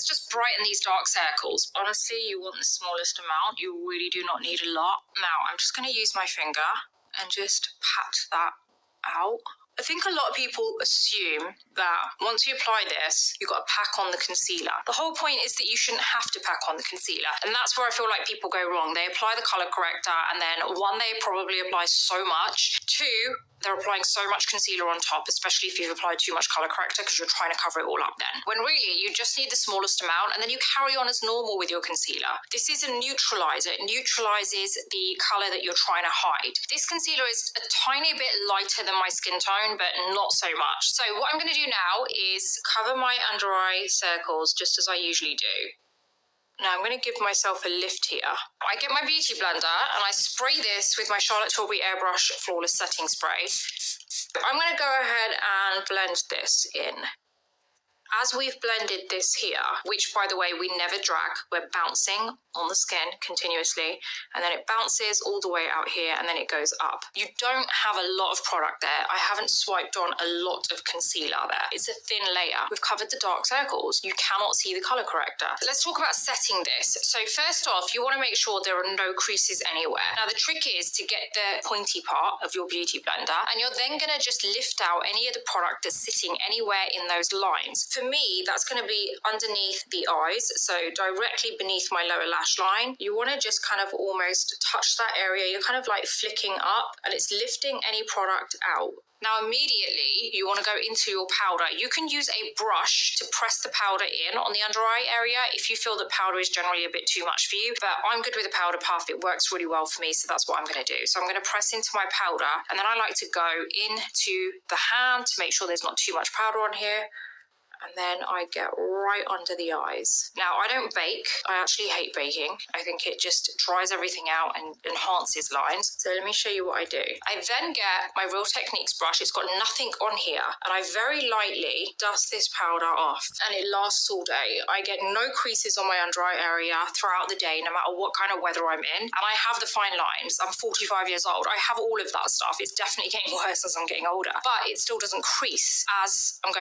let's just brighten these dark circles. Honestly, you want the smallest amount. You really do not need a lot. Now, I'm just going to use my finger and just pat that out. I think a lot of people assume that once you apply this, you've got to pack on the concealer. The whole point is that you shouldn't have to pack on the concealer. And that's where I feel like people go wrong. They apply the color corrector and then one, they probably apply so much. Two, they're applying so much concealer on top, especially if you've applied too much color corrector because you're trying to cover it all up then. When really, you just need the smallest amount and then you carry on as normal with your concealer. This is a neutralizer. It neutralizes the color that you're trying to hide. This concealer is a tiny bit lighter than my skin tone, but not so much. So what I'm going to do now is cover my under eye circles just as I usually do. Now I'm going to give myself a lift here. I get my beauty blender and I spray this with my Charlotte Tilbury Airbrush Flawless Setting Spray. I'm going to go ahead and blend this in. As we've blended this here, which by the way, we never drag, we're bouncing on the skin continuously, and then it bounces all the way out here and then it goes up. You don't have a lot of product there. I haven't swiped on a lot of concealer there. It's a thin layer. We've covered the dark circles. You cannot see the color corrector. Let's talk about setting this. So first off, you want to make sure there are no creases anywhere. Now the trick is to get the pointy part of your beauty blender, and you're then going to just lift out any of the product that's sitting anywhere in those lines. For me, that's going to be underneath the eyes, so directly beneath my lower lash line. You want to just kind of almost touch that area. You're kind of like flicking up and it's lifting any product out. Now immediately you want to go into your powder. You can use a brush to press the powder in on the under eye area if you feel that powder is generally a bit too much for you, but I'm good with the powder puff. It works really well for me, so that's what I'm going to do. So I'm going to press into my powder and then I like to go into the hand to make sure there's not too much powder on here. And then I get right under the eyes. Now, I don't bake. I actually hate baking. I think it just dries everything out and enhances lines. So let me show you what I do. I then get my Real Techniques brush. It's got nothing on here. And I very lightly dust this powder off. And it lasts all day. I get no creases on my under eye area throughout the day, no matter what kind of weather I'm in. And I have the fine lines. I'm 45 years old. I have all of that stuff. It's definitely getting worse as I'm getting older. But it still doesn't crease as I'm going